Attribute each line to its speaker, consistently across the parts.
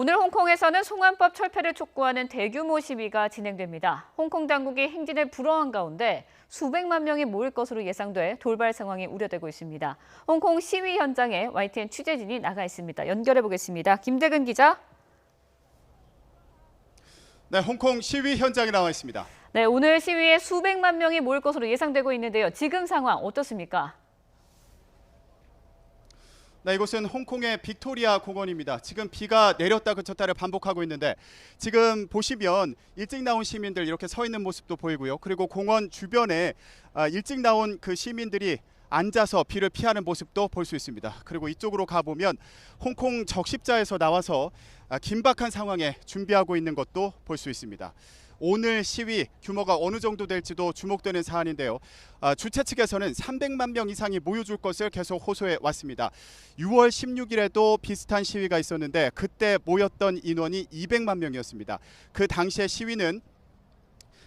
Speaker 1: 오늘 홍콩에서는 송환법 철폐를 촉구하는 대규모 시위가 진행됩니다. 홍콩 당국이 행진을 불허한 가운데 수백만 명이 모일 것으로 예상돼 돌발 상황이 우려되고 있습니다. 홍콩 시위 현장에 YTN 취재진이 나가 있습니다. 연결해 보겠습니다. 김대근 기자.
Speaker 2: 네, 홍콩 시위 현장에 나와 있습니다.
Speaker 1: 네, 오늘 시위에 수백만 명이 모일 것으로 예상되고 있는데요. 지금 상황 어떻습니까?
Speaker 2: 네, 이곳은 홍콩의 빅토리아 공원입니다. 지금 비가 내렸다 그쳤다를 반복하고 있는데 지금 보시면 일찍 나온 시민들 이렇게 서 있는 모습도 보이고요. 그리고 공원 주변에 일찍 나온 그 시민들이 앉아서 비를 피하는 모습도 볼 수 있습니다. 그리고 이쪽으로 가보면 홍콩 적십자에서 나와서 긴박한 상황에 준비하고 있는 것도 볼 수 있습니다. 오늘 시위 규모가 어느 정도 될지도 주목되는 사안인데요. 주최 측에서는 300만 명 이상이 모여줄 것을 계속 호소해 왔습니다. 6월 16일에도 비슷한 시위가 있었는데 그때 모였던 인원이 200만 명이었습니다. 그 당시의 시위는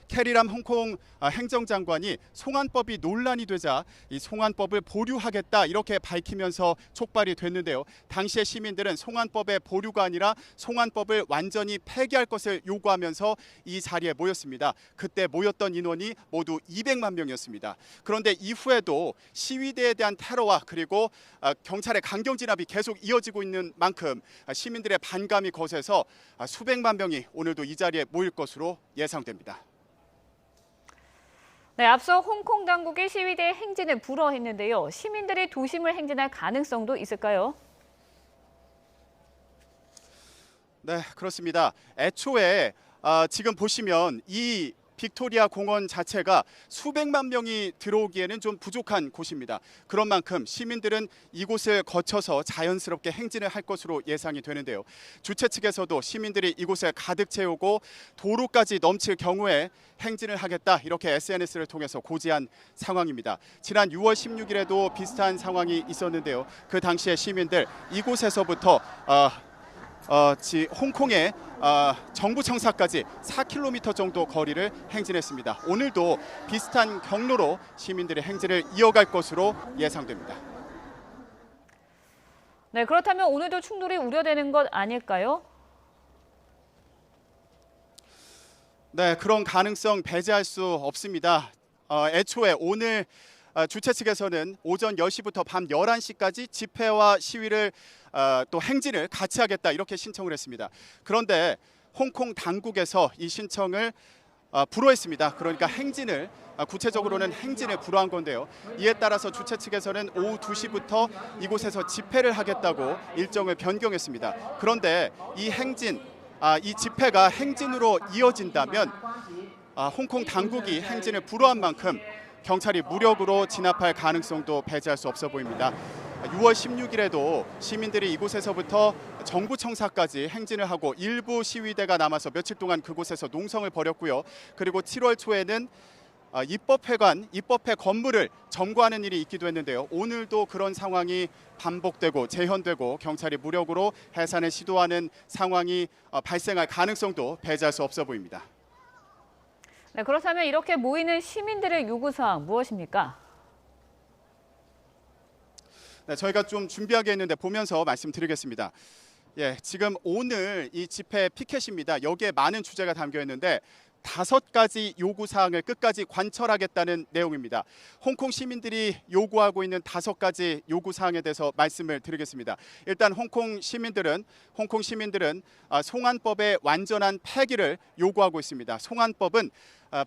Speaker 2: 캐리람 홍콩 행정장관이 송환법이 논란이 되자 이 송환법을 보류하겠다 이렇게 밝히면서 촉발이 됐는데요. 당시의 시민들은 송환법의 보류가 아니라 송환법을 완전히 폐기할 것을 요구하면서 이 자리에 모였습니다. 그때 모였던 인원이 모두 200만 명이었습니다. 그런데 이후에도 시위대에 대한 테러와 그리고 경찰의 강경 진압이 계속 이어지고 있는 만큼 시민들의 반감이 거세서 수백만 명이 오늘도 이 자리에 모일 것으로 예상됩니다.
Speaker 1: 네, 앞서 홍콩 당국이 시위대의 행진을 불허했는데요. 시민들이 도심을 행진할 가능성도 있을까요?
Speaker 2: 네, 그렇습니다. 애초에 지금 보시면 이 빅토리아 공원 자체가 수백만 명이 들어오기에는 좀 부족한 곳입니다. 그런 만큼 시민들은 이곳을 거쳐서 자연스럽게 행진을 할 것으로 예상이 되는데요. 주최 측에서도 시민들이 이곳에 가득 채우고 도로까지 넘칠 경우에 행진을 하겠다 이렇게 SNS를 통해서 고지한 상황입니다. 지난 6월 16일에도 비슷한 상황이 있었는데요. 그 당시에 시민들 이곳에서부터 홍콩의 정부 청사까지 4km 정도 거리를 행진했습니다. 오늘도 비슷한 경로로 시민들의 행진을 이어갈 것으로 예상됩니다.
Speaker 1: 네, 그렇다면 오늘도 충돌이 우려되는 것 아닐까요?
Speaker 2: 네, 그런 가능성 배제할 수 없습니다. 애초에 오늘 주최 측에서는 오전 10시부터 밤 11시까지 집회와 시위를 또 행진을 같이 하겠다 이렇게 신청을 했습니다. 그런데 홍콩 당국에서 이 신청을 불허했습니다. 그러니까 행진을 구체적으로는 행진을 불허한 건데요. 이에 따라서 주최 측에서는 오후 2시부터 이곳에서 집회를 하겠다고 일정을 변경했습니다. 그런데 이 행진, 이 집회가 행진으로 이어진다면 홍콩 당국이 행진을 불허한 만큼 경찰이 무력으로 진압할 가능성도 배제할 수 없어 보입니다. 6월 16일에도 시민들이 이곳에서부터 정부 청사까지 행진을 하고 일부 시위대가 남아서 며칠 동안 그곳에서 농성을 벌였고요. 그리고 7월 초에는 입법회관, 입법회 건물을 점거하는 일이 있기도 했는데요. 오늘도 그런 상황이 반복되고 재현되고 경찰이 무력으로 해산을 시도하는 상황이 발생할 가능성도 배제할 수 없어 보입니다.
Speaker 1: 네, 그렇다면 이렇게 모이는 시민들의 요구사항 무엇입니까?
Speaker 2: 네, 저희가 좀 준비하게 했는데 보면서 말씀드리겠습니다. 예, 지금 오늘 이 집회 피켓입니다. 여기에 많은 주제가 담겨 있는데 5가지 요구 사항을 끝까지 관철하겠다는 내용입니다. 홍콩 시민들이 요구하고 있는 5가지 요구 사항에 대해서 말씀을 드리겠습니다. 일단 홍콩 시민들은 송환법의 완전한 폐기를 요구하고 있습니다. 송환법은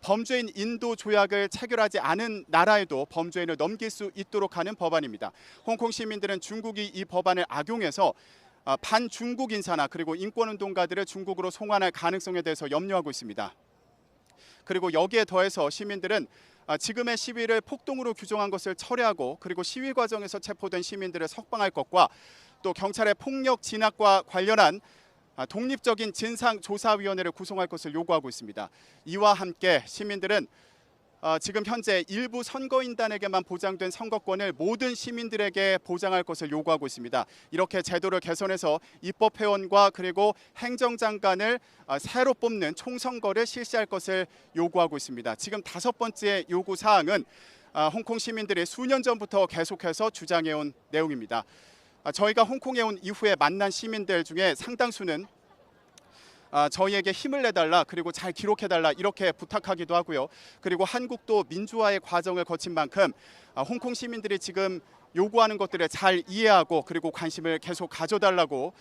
Speaker 2: 범죄인 인도 조약을 체결하지 않은 나라에도 범죄인을 넘길 수 있도록 하는 법안입니다. 홍콩 시민들은 중국이 이 법안을 악용해서 반중국 인사나 그리고 인권운동가들을 중국으로 송환할 가능성에 대해서 염려하고 있습니다. 그리고 여기에 더해서 시민들은 지금의 시위를 폭동으로 규정한 것을 철회하고 그리고 시위 과정에서 체포된 시민들을 석방할 것과 또 경찰의 폭력 진압과 관련한 독립적인 진상조사위원회를 구성할 것을 요구하고 있습니다. 이와 함께 시민들은 지금 현재 일부 선거인단에게만 보장된 선거권을 모든 시민들에게 보장할 것을 요구하고 있습니다. 이렇게 제도를 개선해서 입법회원과 그리고 행정장관을 새로 뽑는 총선거를 실시할 것을 요구하고 있습니다. 지금 5번째 요구사항은 홍콩 시민들이 수년 전부터 계속해서 주장해온 내용입니다. 저희가 홍콩에 온 이후에 만난 시민들 중에 상당수는 저희에게 힘을 내달라, 그리고 잘 기록해달라 이렇게 부탁하기도 하고요. 그리고 한국도 민주화의 과정을 거친 만큼 홍콩 시민들이 지금 요구하는 것들을 잘 이해하고 그리고 관심을 계속 가져달라고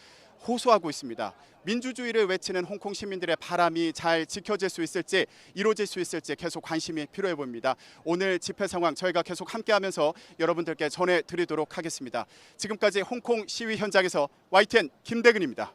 Speaker 2: 호소하고 있습니다. 민주주의를 외치는 홍콩 시민들의 바람이 잘 지켜질 수 있을지, 이루어질 수 있을지 계속 관심이 필요해 보입니다. 오늘 집회 상황 저희가 계속 함께하면서 여러분들께 전해드리도록 하겠습니다. 지금까지 홍콩 시위 현장에서 YTN 김대근입니다.